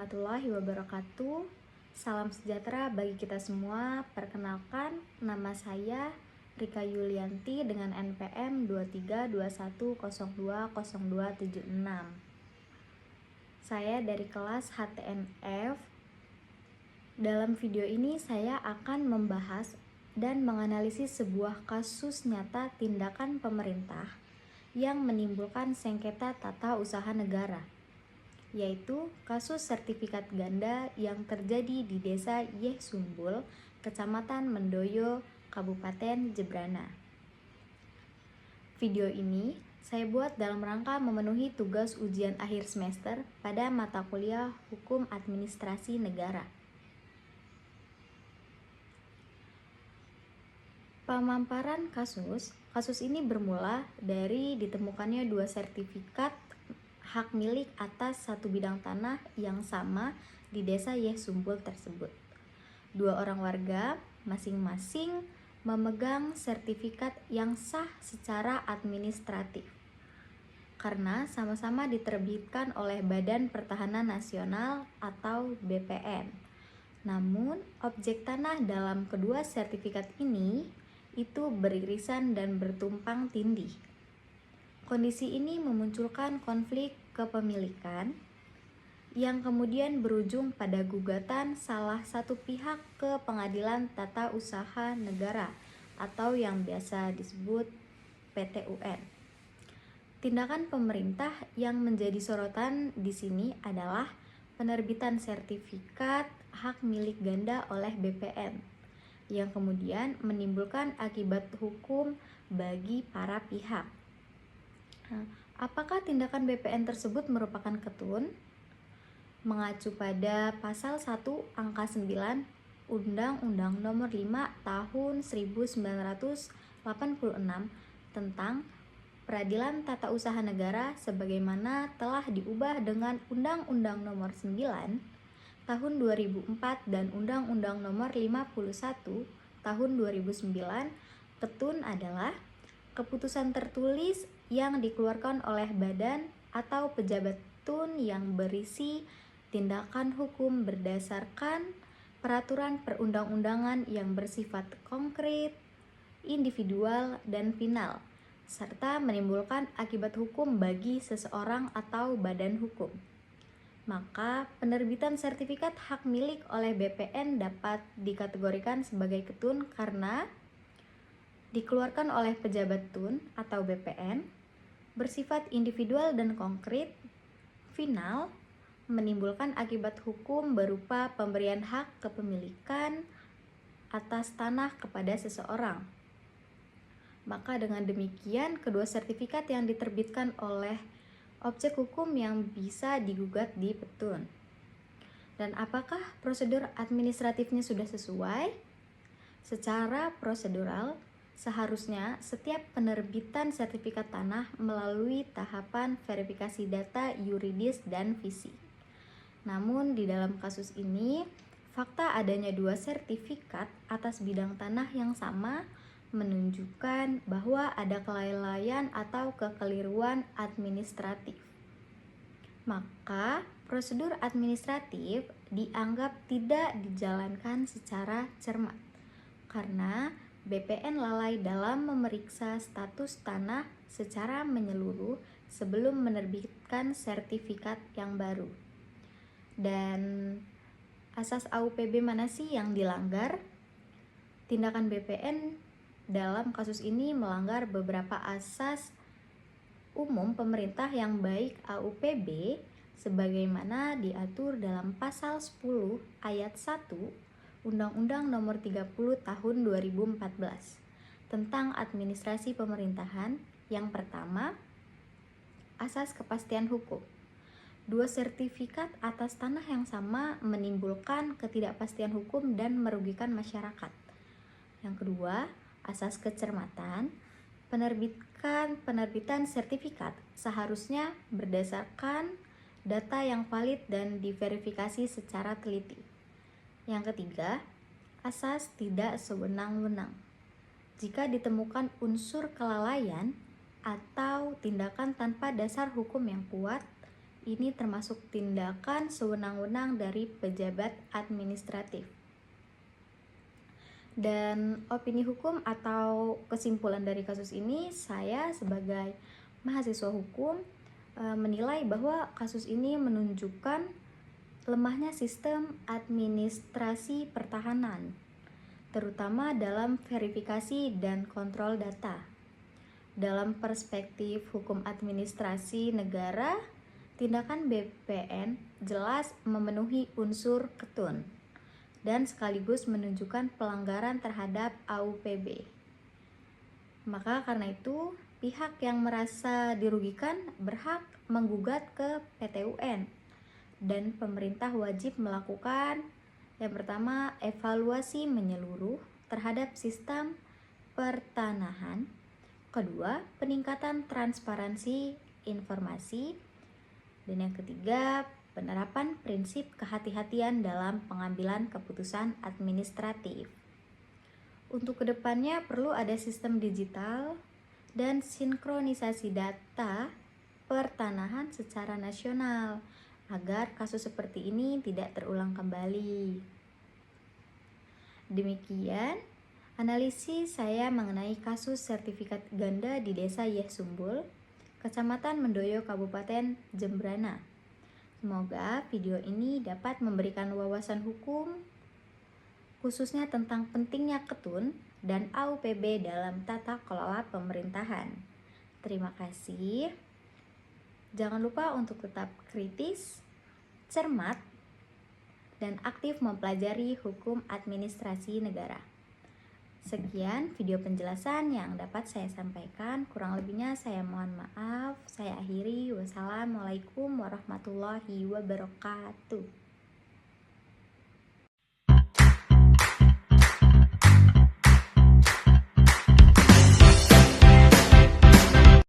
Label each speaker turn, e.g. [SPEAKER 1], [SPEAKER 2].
[SPEAKER 1] warahmatullahi wabarakatuh. Salam sejahtera bagi kita semua. Perkenalkan, nama saya Rika Yulianti dengan NPM 2321020276. Saya dari kelas HTNF. Dalam video ini saya akan membahas dan menganalisis sebuah kasus nyata tindakan pemerintah yang menimbulkan sengketa tata usaha negara, yaitu kasus sertifikat ganda yang terjadi di Desa Yeh Sumbul, Kecamatan Mendoyo, Kabupaten Jebrana. Video ini saya buat dalam rangka memenuhi tugas ujian akhir semester pada mata kuliah Hukum Administrasi Negara. Pemaparan kasus ini bermula dari ditemukannya dua sertifikat hak milik atas satu bidang tanah yang sama di Desa Yeh Sumbul tersebut. Dua orang warga masing-masing memegang sertifikat yang sah secara administratif karena sama-sama diterbitkan oleh Badan Pertahanan Nasional atau BPN. Namun, objek tanah dalam kedua sertifikat ini itu beririsan dan bertumpang tindih. Kondisi ini memunculkan konflik kepemilikan yang kemudian berujung pada gugatan salah satu pihak ke Pengadilan Tata Usaha Negara atau yang biasa disebut PT-UN. Tindakan pemerintah yang menjadi sorotan di sini adalah penerbitan sertifikat hak milik ganda oleh BPN yang kemudian menimbulkan akibat hukum bagi para pihak. Apakah tindakan BPN tersebut merupakan ketun? Mengacu pada pasal 1 angka 9 Undang-Undang Nomor 5 Tahun 1986 tentang Peradilan Tata Usaha Negara sebagaimana telah diubah dengan Undang-Undang Nomor 9 Tahun 2004 dan Undang-Undang Nomor 51 Tahun 2009, ketun adalah keputusan tertulis yang dikeluarkan oleh badan atau pejabat tun yang berisi tindakan hukum berdasarkan peraturan perundang-undangan yang bersifat konkret, individual, dan final, serta menimbulkan akibat hukum bagi seseorang atau badan hukum. Maka penerbitan sertifikat hak milik oleh BPN dapat dikategorikan sebagai ketun karena dikeluarkan oleh pejabat tun atau BPN, bersifat individual dan konkret, final, menimbulkan akibat hukum berupa pemberian hak kepemilikan atas tanah kepada seseorang. Maka dengan demikian kedua sertifikat yang diterbitkan oleh objek hukum yang bisa digugat di petun. Dan apakah prosedur administratifnya sudah sesuai? Secara prosedural, seharusnya setiap penerbitan sertifikat tanah melalui tahapan verifikasi data yuridis dan fisik. Namun di dalam kasus ini, fakta adanya dua sertifikat atas bidang tanah yang sama menunjukkan bahwa ada kelalaian atau kekeliruan administratif. Maka, prosedur administratif dianggap tidak dijalankan secara cermat karena BPN lalai dalam memeriksa status tanah secara menyeluruh sebelum menerbitkan sertifikat yang baru. Dan asas AUPB mana sih yang dilanggar? Tindakan BPN dalam kasus ini melanggar beberapa asas umum pemerintah yang baik AUPB sebagaimana diatur dalam pasal 10 ayat 1 Undang-Undang Nomor 30 Tahun 2014 tentang administrasi pemerintahan. Yang pertama, asas kepastian hukum. Dua sertifikat atas tanah yang sama menimbulkan ketidakpastian hukum dan merugikan masyarakat. Yang kedua, asas kecermatan. Penerbitan sertifikat seharusnya berdasarkan data yang valid dan diverifikasi secara teliti. Yang ketiga, asas tidak sewenang-wenang. Jika ditemukan unsur kelalaian atau tindakan tanpa dasar hukum yang kuat, ini termasuk tindakan sewenang-wenang dari pejabat administratif. Dan opini hukum atau kesimpulan dari kasus ini, saya sebagai mahasiswa hukum menilai bahwa kasus ini menunjukkan lemahnya sistem administrasi pertahanan, terutama dalam verifikasi dan kontrol data. Dalam perspektif hukum administrasi negara, tindakan BPN jelas memenuhi unsur ketun dan sekaligus menunjukkan pelanggaran terhadap AUPB. Maka karena itu, pihak yang merasa dirugikan berhak menggugat ke PT UN, dan pemerintah wajib melakukan yang pertama, evaluasi menyeluruh terhadap sistem pertanahan. Kedua, peningkatan transparansi informasi. Dan yang ketiga, penerapan prinsip kehati-hatian dalam pengambilan keputusan administratif. Untuk kedepannya perlu ada sistem digital dan sinkronisasi data pertanahan secara nasional agar kasus seperti ini tidak terulang kembali. Demikian analisis saya mengenai kasus sertifikat ganda di Desa Yehsumbul, Kecamatan Mendoyo, Kabupaten Jembrana. Semoga video ini dapat memberikan wawasan hukum khususnya tentang pentingnya ketun dan AUPB dalam tata kelola pemerintahan. Terima kasih. Jangan lupa untuk tetap kritis, cermat, dan aktif mempelajari hukum administrasi negara. Sekian video penjelasan yang dapat saya sampaikan. Kurang lebihnya saya mohon maaf. Saya akhiri. Wassalamualaikum warahmatullahi wabarakatuh.